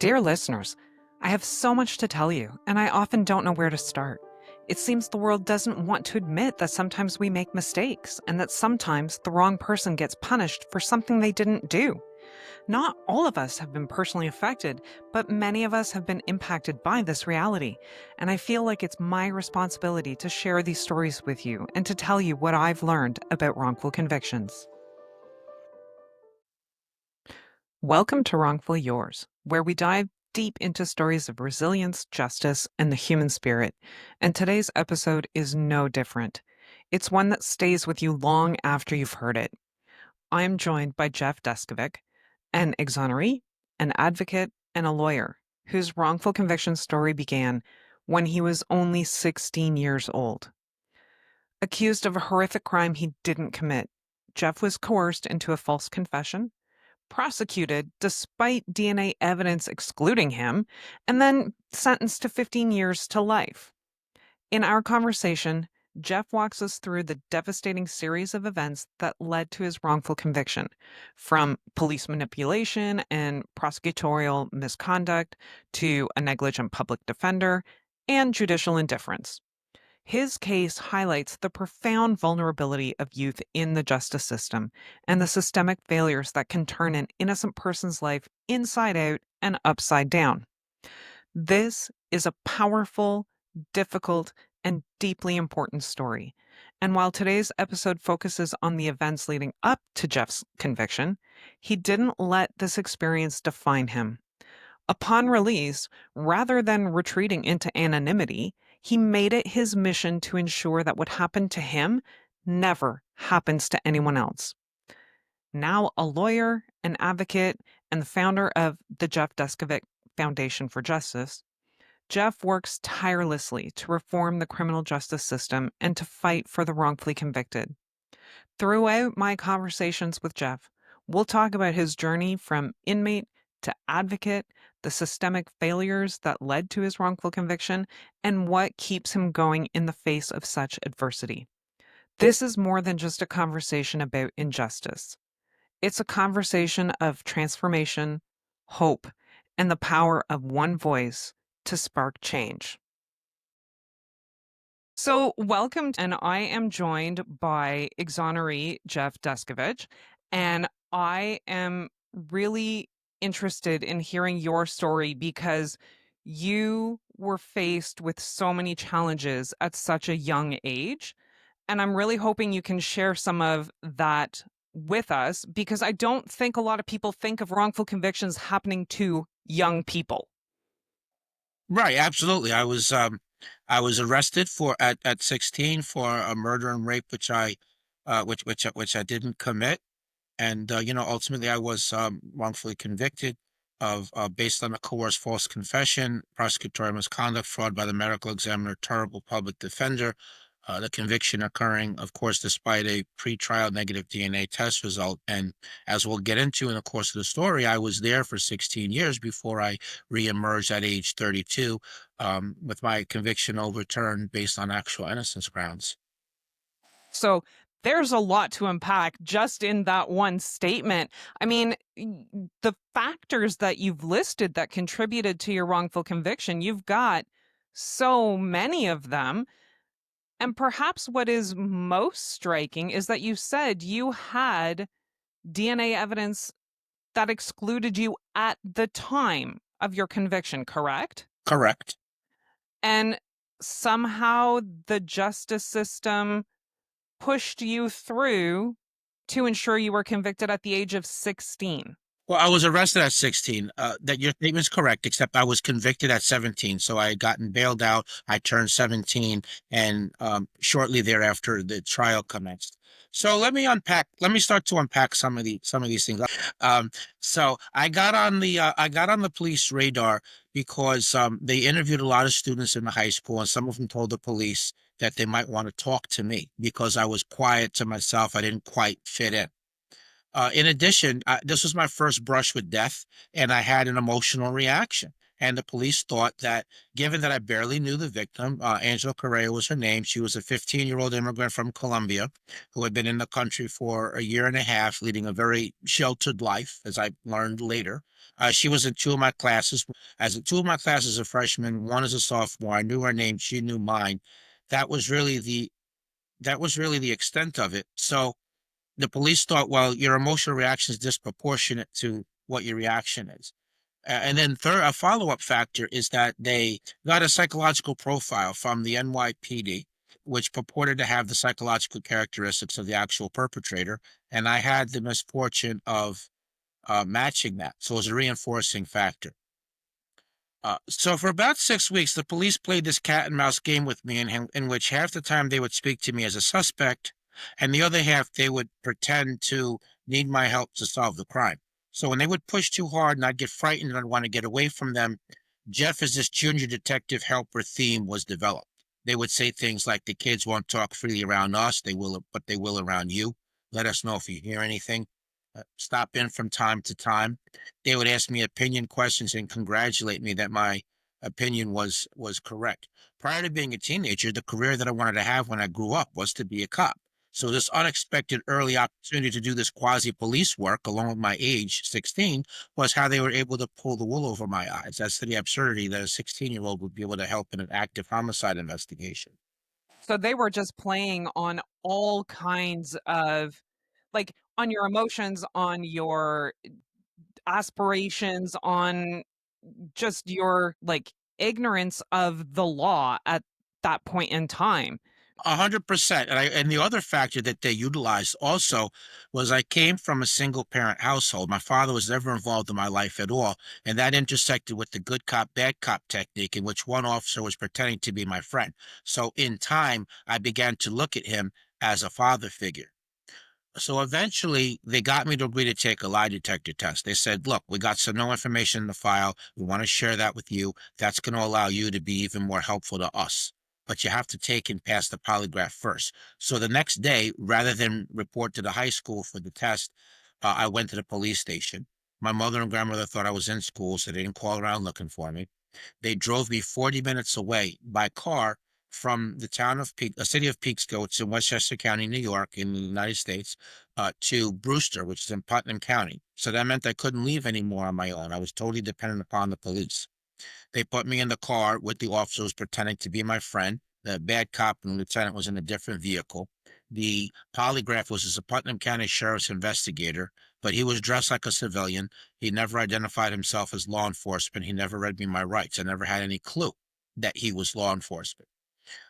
Dear listeners, I have so much to tell you, and I often don't know where to start. It seems the world doesn't want to admit that sometimes we make mistakes and that sometimes the wrong person gets punished for something they didn't do. Not all of us have been personally affected, but many of us have been impacted by this reality. And I feel like it's my responsibility to share these stories with you and to tell you what I've learned about wrongful convictions. Welcome to Wrongfully Yours, where we dive deep into stories of resilience, justice, and the human spirit. And today's episode is no different. It's one that stays with you long after you've heard it. I am joined by Jeff Deskovic, an exoneree, an advocate, and a lawyer whose wrongful conviction story began when he was only 16 years old. Accused of a horrific crime he didn't commit, Jeff was coerced into a false confession, prosecuted despite DNA evidence excluding him, and then sentenced to 15 years to life. In our conversation, Jeff walks us through the devastating series of events that led to his wrongful conviction, from police manipulation and prosecutorial misconduct to a negligent public defender and judicial indifference. His case highlights the profound vulnerability of youth in the justice system and the systemic failures that can turn an innocent person's life inside out and upside down. This is a powerful, difficult, and deeply important story. And while today's episode focuses on the events leading up to Jeff's conviction, he didn't let this experience define him. Upon release, rather than retreating into anonymity, he made it his mission to ensure that what happened to him never happens to anyone else. Now a lawyer, an advocate, and the founder of the Jeff Deskovic Foundation for Justice, Jeff works tirelessly to reform the criminal justice system and to fight for the wrongfully convicted. Throughout my conversations with Jeff, we'll talk about his journey from inmate to advocate, the systemic failures that led to his wrongful conviction, and what keeps him going in the face of such adversity. This is more than just a conversation about injustice. It's a conversation of transformation, hope, and the power of one voice to spark change. So, welcome, and I am joined by exoneree Jeff Deskovic, and I am really interested in hearing your story because you were faced with so many challenges at such a young age, and I'm really hoping you can share some of that with us because I don't think a lot of people think of wrongful convictions happening to young people. Right, absolutely. I was arrested for at 16 for a murder and rape which I didn't commit. And ultimately I was wrongfully convicted of based on a coerced false confession, prosecutorial misconduct, fraud by the medical examiner, terrible public defender. The conviction occurring, of course, despite a pretrial negative DNA test result. And as we'll get into in the course of the story, I was there for 16 years before I reemerged at age 32, with my conviction overturned based on actual innocence grounds. So there's a lot to unpack just in that one statement. I mean, the factors that you've listed that contributed to your wrongful conviction, you've got so many of them. And perhaps what is most striking is that you said you had DNA evidence that excluded you at the time of your conviction, correct? Correct. And somehow the justice system pushed you through to ensure you were convicted at the age of 16. Well, I was arrested at 16. That your statement's correct, except I was convicted at 17. So I had gotten bailed out. I turned 17, and shortly thereafter, the trial commenced. So let me start to unpack some of these things. So I got on the police radar because they interviewed a lot of students in the high school, and some of them told the police that they might want to talk to me because I was quiet to myself. I didn't quite fit in. In addition, this was my first brush with death, and I had an emotional reaction. And the police thought that, given that I barely knew the victim, Angela Correa was her name. She was a 15-year-old immigrant from Colombia who had been in the country for a year and a half, leading a very sheltered life, as I learned later. She was in two of my classes. As in two of my classes, a freshman, one as a sophomore. I knew her name, she knew mine. That was really the that was really the extent of it. So the police thought, well, your emotional reaction is disproportionate to what your reaction is. And then third, a follow-up factor is that they got a psychological profile from the NYPD, which purported to have the psychological characteristics of the actual perpetrator. And I had the misfortune of matching that. So it was a reinforcing factor. So for about 6 weeks, the police played this cat and mouse game with me, in which half the time they would speak to me as a suspect, and the other half they would pretend to need my help to solve the crime. So when they would push too hard and I'd get frightened and I'd want to get away from them, Jeff as this junior detective helper theme was developed. They would say things like, the kids won't talk freely around us, but they will around you. Let us know if you hear anything. Stop in from time to time. They would ask me opinion questions and congratulate me that my opinion was correct. Prior to being a teenager, the career that I wanted to have when I grew up was to be a cop. So this unexpected early opportunity to do this quasi police work along with my age, 16, was how they were able to pull the wool over my eyes. That's the absurdity that a 16-year-old would be able to help in an active homicide investigation. So they were just playing on all kinds of like, on your emotions, on your aspirations, on just your, like, ignorance of the law at that point in time. 100%. And the other factor that they utilized also was I came from a single parent household. My father was never involved in my life at all. And that intersected with the good cop, bad cop technique in which one officer was pretending to be my friend. So in time, I began to look at him as a father figure. So eventually, they got me to agree to take a lie detector test. They said, look, we got some no information in the file. We want to share that with you. That's going to allow you to be even more helpful to us. But you have to take and pass the polygraph first. So the next day, rather than report to the high school for the test, I went to the police station. My mother and grandmother thought I was in school, so they didn't call around looking for me. They drove me 40 minutes away by car from the town of city of Peekskill, it's in Westchester County, New York, in the United States, to Brewster, which is in Putnam County. So that meant I couldn't leave anymore on my own. I was totally dependent upon the police. They put me in the car with the officer who's pretending to be my friend. The bad cop and lieutenant was in a different vehicle. The polygraph was as a Putnam County Sheriff's investigator, but he was dressed like a civilian. He never identified himself as law enforcement. He never read me my rights. I never had any clue that he was law enforcement.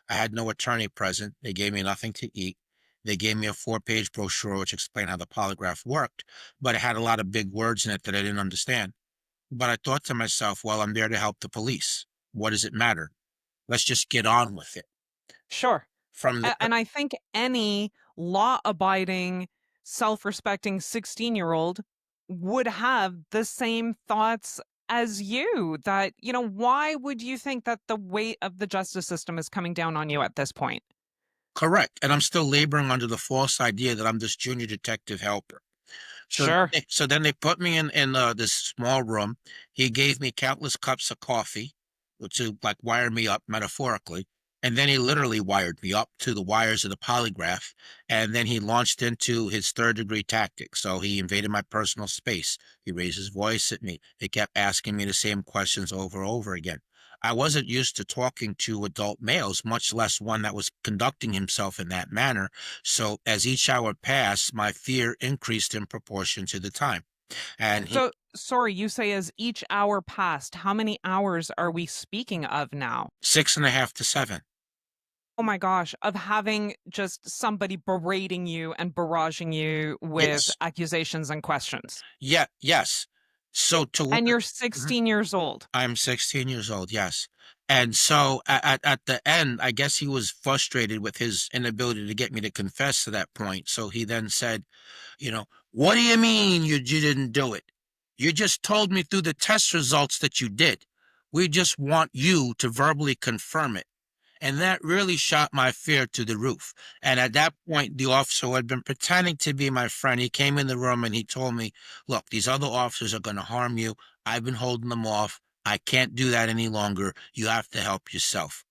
I had no attorney present. They gave me nothing to eat. They gave me a 4-page brochure which explained how the polygraph worked, but it had a lot of big words in it that I didn't understand. But I thought to myself, well, I'm there to help the police. What does it matter? Let's just get on with it. Sure. From the And I think any law-abiding, self-respecting 16-year-old would have the same thoughts as you, that, why would you think that the weight of the justice system is coming down on you at this point? correct, and I'm still laboring under the false idea that I'm this junior detective helper. Sure. So then they put me in this small room. He gave me countless cups of coffee to like wire me up metaphorically. And then he literally wired me up to the wires of the polygraph. And then he launched into his third degree tactics. So he invaded my personal space. He raised his voice at me. He kept asking me the same questions over and over again. I wasn't used to talking to adult males, much less one that was conducting himself in that manner. So as each hour passed, my fear increased in proportion to the time. And he So, sorry, you say as each hour passed, how many hours are we speaking of now? 6.5 to 7. Oh my gosh, of having just somebody berating you and barraging you with Yes. accusations and questions. Yeah, yes. So to And learn you're Mhm. 16 years old. I'm 16 years old, yes. And so at the end, I guess he was frustrated with his inability to get me to confess to that point. So he then said, "What do you mean you didn't do it? You just told me through the test results that you did. We just want you to verbally confirm it." And that really shot my fear to the roof. And at that point, the officer who had been pretending to be my friend, he came in the room and he told me, look, these other officers are going to harm you. I've been holding them off. I can't do that any longer. You have to help yourself.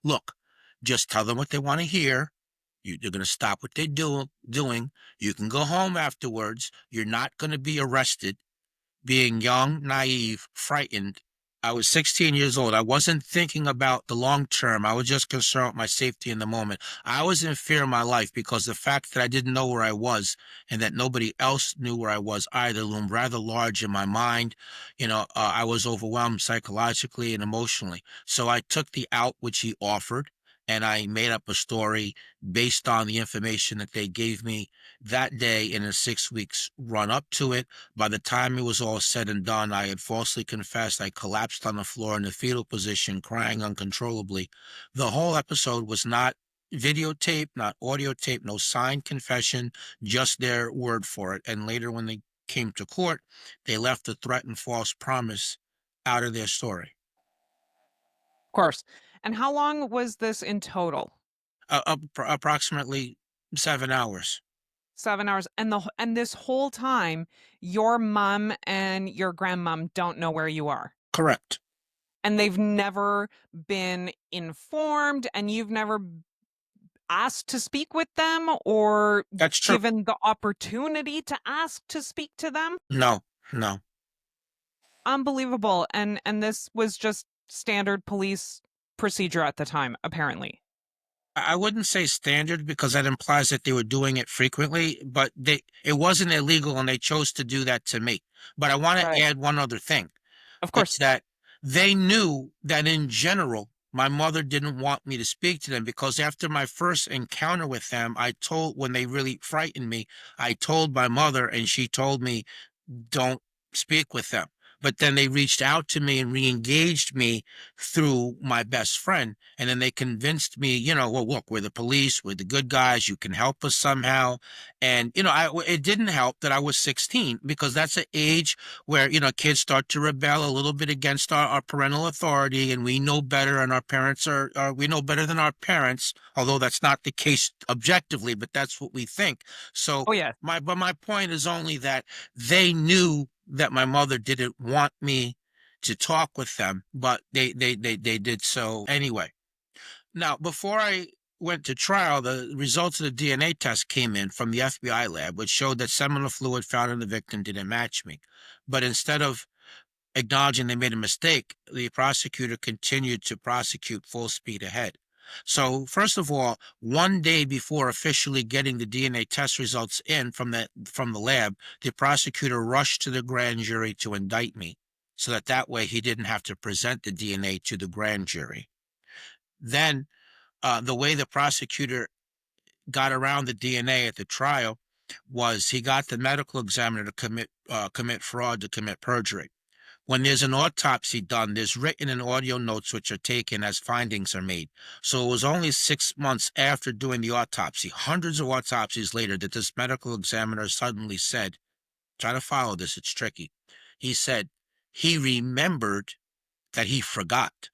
Look, just tell them what they want to hear. They're going to stop what they're doing. You can go home afterwards. You're not going to be arrested. Being young, naive, frightened. I was 16 years old. I wasn't thinking about the long term. I was just concerned with my safety in the moment. I was in fear of my life because the fact that I didn't know where I was and that nobody else knew where I was either loomed rather large in my mind. I was overwhelmed psychologically and emotionally. So I took the out which he offered and I made up a story based on the information that they gave me that day in the 6 weeks run up to it. By the time it was all said and done, I had falsely confessed. I collapsed on the floor in the fetal position, crying uncontrollably. The whole episode was not videotape, not audio tape, no signed confession, just their word for it. And later, when they came to court, they left the threat and false promise out of their story. Of course. And how long was this in total? Approximately 7 hours. 7 hours, and and this whole time, your mom and your grandmom don't know where you are, Correct. and they've never been informed, and you've never asked to speak with them or That's true. given the opportunity to ask to speak to them? No, no. Unbelievable, and this was just standard police procedure at the time, apparently. I wouldn't say standard because that implies that they were doing it frequently, but it wasn't illegal and they chose to do that to me. But I want to Right. add one other thing. Of It's course. that they knew that in general, my mother didn't want me to speak to them because after my first encounter with them, when they really frightened me, I told my mother and she told me, don't speak with them. But then they reached out to me and re-engaged me through my best friend. And then they convinced me, well, look, we're the police, we're the good guys, you can help us somehow. And, it didn't help that I was 16 because that's an age where, kids start to rebel a little bit against our parental authority and we know better and our parents we know better than our parents, although that's not the case objectively, but that's what we think. So Oh, yeah. but my point is only that they knew that my mother didn't want me to talk with them, but they did so anyway. Now, before I went to trial, the results of the DNA test came in from the FBI lab, which showed that seminal fluid found in the victim didn't match me. But instead of acknowledging they made a mistake, the prosecutor continued to prosecute full speed ahead. So, first of all, one day before officially getting the DNA test results in from the lab, the prosecutor rushed to the grand jury to indict me, so that way he didn't have to present the DNA to the grand jury. Then, the way the prosecutor got around the DNA at the trial was he got the medical examiner to commit fraud, to commit perjury. When there's an autopsy done, there's written and audio notes which are taken as findings are made. So it was only 6 months after doing the autopsy, hundreds of autopsies later, that this medical examiner suddenly said, try to follow this, it's tricky. He said he remembered that he forgot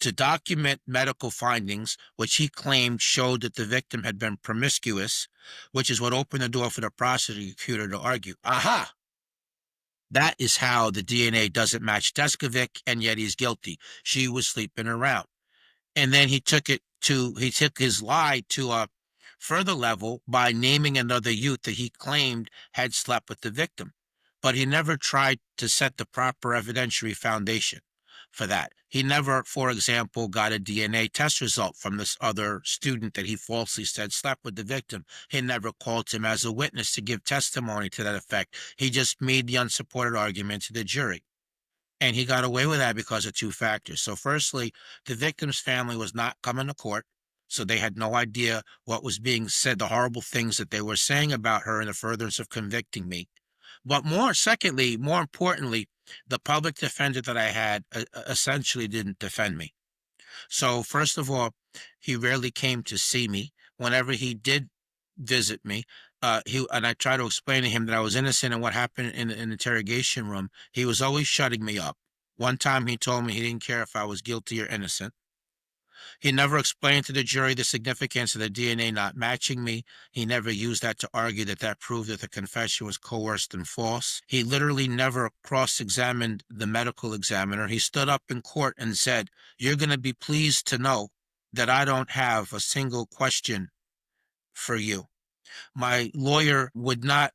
to document medical findings, which he claimed showed that the victim had been promiscuous, which is what opened the door for the prosecutor to argue, aha, that is how the DNA doesn't match Deskovic, and yet he's guilty. She was sleeping around. And then he took his lie to a further level by naming another youth that he claimed had slept with the victim. But he never tried to set the proper evidentiary foundation for that. He never, for example, got a DNA test result from this other student that he falsely said slept with the victim. He never called him as a witness to give testimony to that effect. He just made the unsupported argument to the jury. And he got away with that because of two factors. So, firstly, the victim's family was not coming to court. So they had no idea what was being said, the horrible things that they were saying about her in the furtherance of convicting me. But secondly, more importantly, the public defender that I had essentially didn't defend me. So, first of all, he rarely came to see me. Whenever he did visit me, and I tried to explain to him that I was innocent and what happened in an interrogation room, he was always shutting me up. One time he told me he didn't care if I was guilty or innocent. He never explained to the jury the significance of the DNA not matching me. He never used that to argue that that proved that the confession was coerced and false. He literally never cross-examined the medical examiner. He stood up in court and said, "You're going to be pleased to know that I don't have a single question for you." My lawyer would not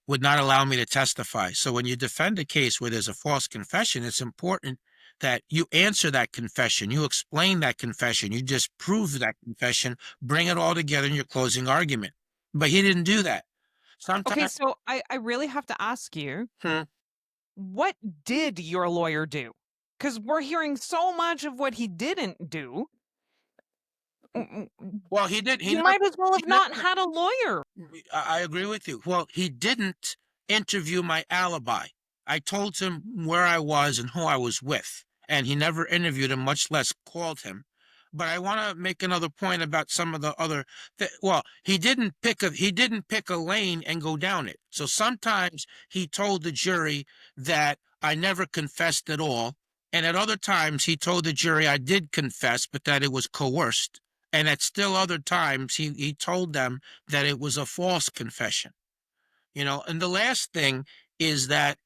allow me to testify. So when you defend a case where there's a false confession, it's important that you answer that confession, you explain that confession, you disprove that confession, bring it all together in your closing argument. But he didn't do that. Okay, Sometimes, so I really have to ask you, what did your lawyer do? Because we're hearing so much of what he didn't do. well, he did. You might as well He have not never. had a lawyer. I agree with you. Well, he didn't interview my alibi. I told him where I was and who I was with, and he never interviewed him, much less called him. But I want to make another point about some of the other. Well, he didn't pick a lane and go down it. So sometimes he told the jury that I never confessed at all, and at other times he told the jury I did confess, but that it was coerced. And at still other times he told them that it was a false confession, you know. And the last thing is that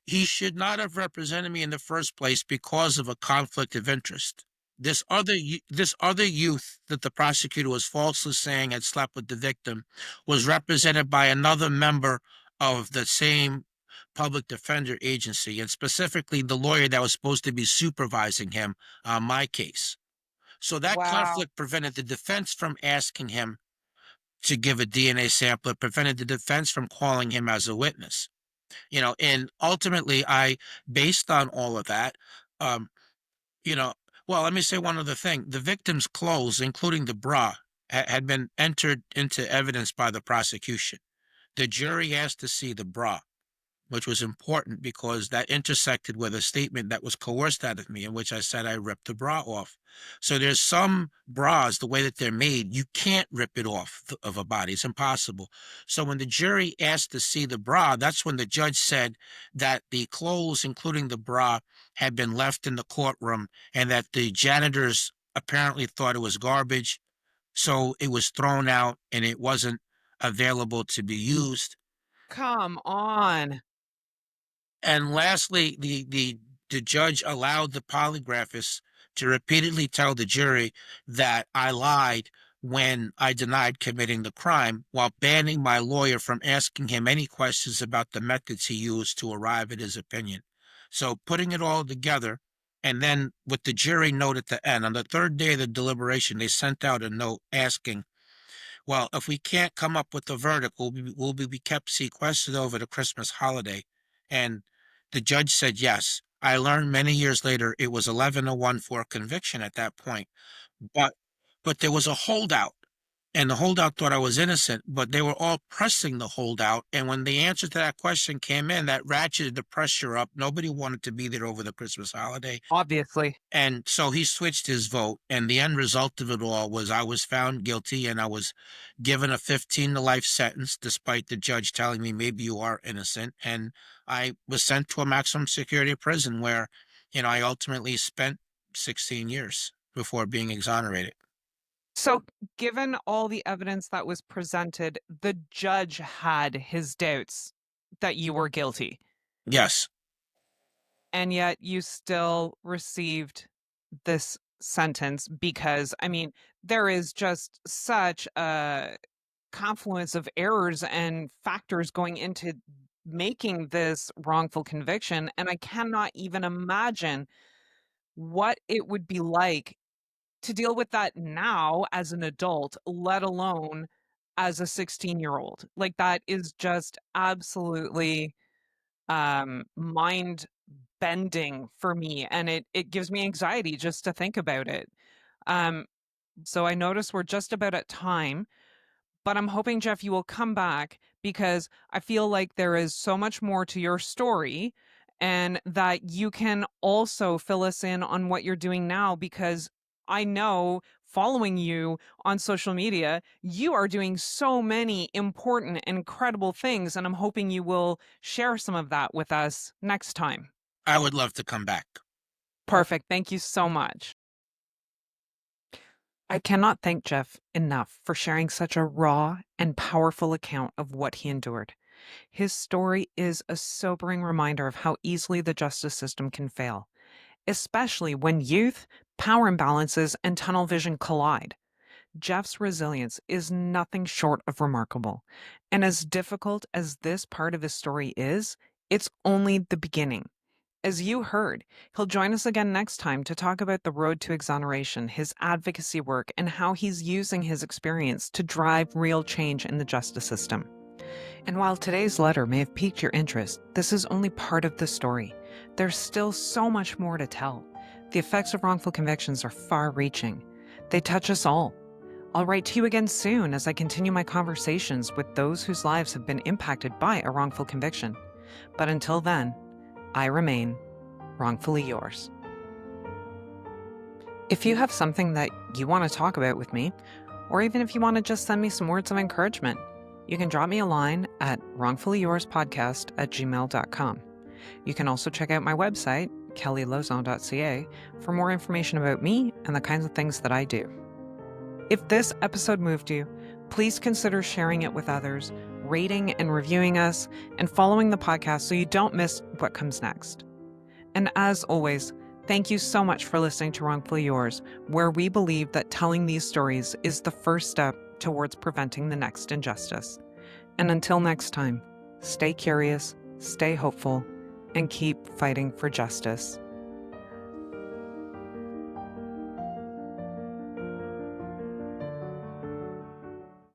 he should not have represented me in the first place because of a conflict of interest. This other youth that the prosecutor was falsely saying had slept with the victim was represented by another member of the same public defender agency, and specifically the lawyer that was supposed to be supervising him on my case. So that Wow. conflict prevented the defense from asking him to give a DNA sample. It prevented the defense from calling him as a witness. You know, and ultimately, based on all of that, um, you know, well, let me say one other thing. The victim's clothes, including the bra, had been entered into evidence by the prosecution. The jury asked to see the bra, which was important because that intersected with a statement that was coerced out of me, in which I said I ripped the bra off. So there's some bras, the way that they're made, you can't rip it off of a body. It's impossible. So when the jury asked to see the bra, that's when the judge said that the clothes, including the bra, had been left in the courtroom and that the janitors apparently thought it was garbage. So it was thrown out and it wasn't available to be used. Come on. And lastly, the judge allowed the polygraphist to repeatedly tell the jury that I lied when I denied committing the crime, while banning my lawyer from asking him any questions about the methods he used to arrive at his opinion. So putting it all together, and then with the jury note at the end, on the third day of the deliberation, they sent out a note asking, well, if we can't come up with a verdict, will be kept sequestered over the Christmas holiday. And the judge said yes. I learned many years later it was 11-1 for a conviction at that point. But but there was a holdout, and the holdout thought I was innocent, but they were all pressing the holdout. And when the answer to that question came in, that ratcheted the pressure up. Nobody wanted to be there over the Christmas holiday. Obviously. And so he switched his vote, and the end result of it all was I was found guilty and I was given a 15 to life sentence, despite the judge telling me maybe you are innocent. And I was sent to a maximum security prison where, you know, I ultimately spent 16 years before being exonerated. So, given all the evidence that was presented, the judge had his doubts that you were guilty, Yes, and yet you still received this sentence because, I mean, there is just such a confluence of errors and factors going into making this wrongful conviction, and I cannot even imagine what it would be like to deal with that now as an adult, let alone as a 16-year-old. Like, that is just absolutely, mind bending for me, and it gives me anxiety just to think about it. Um, so I notice we're just about at time, but I'm hoping, Jeff, you will come back because I feel like there is so much more to your story and that you can also fill us in on what you're doing now because I know following you on social media, you are doing so many important and incredible things. And I'm hoping you will share some of that with us next time. I would love to come back. Perfect. Thank you so much. I cannot thank Jeff enough for sharing such a raw and powerful account of what he endured. His story is a sobering reminder of how easily the justice system can fail, especially when youth, power imbalances, and tunnel vision collide. Jeff's resilience is nothing short of remarkable. And as difficult as this part of his story is, it's only the beginning. As you heard, he'll join us again next time to talk about the road to exoneration, his advocacy work, and how he's using his experience to drive real change in the justice system. And while today's letter may have piqued your interest, this is only part of the story. There's still so much more to tell. The effects of wrongful convictions are far reaching. They touch us all. I'll write to you again soon as I continue my conversations with those whose lives have been impacted by a wrongful conviction. But until then, I remain wrongfully yours. If you have something that you want to talk about with me, or even if you want to just send me some words of encouragement, you can drop me a line at wrongfullyyourspodcast@gmail.com. You can also check out my website, kellylozon.ca, for more information about me and the kinds of things that I do. If this episode moved you, please consider sharing it with others, rating and reviewing us, and following the podcast so you don't miss what comes next. And as always, thank you so much for listening to Wrongfully Yours, where we believe that telling these stories is the first step towards preventing the next injustice. And until next time, stay curious, stay hopeful, and keep fighting for justice.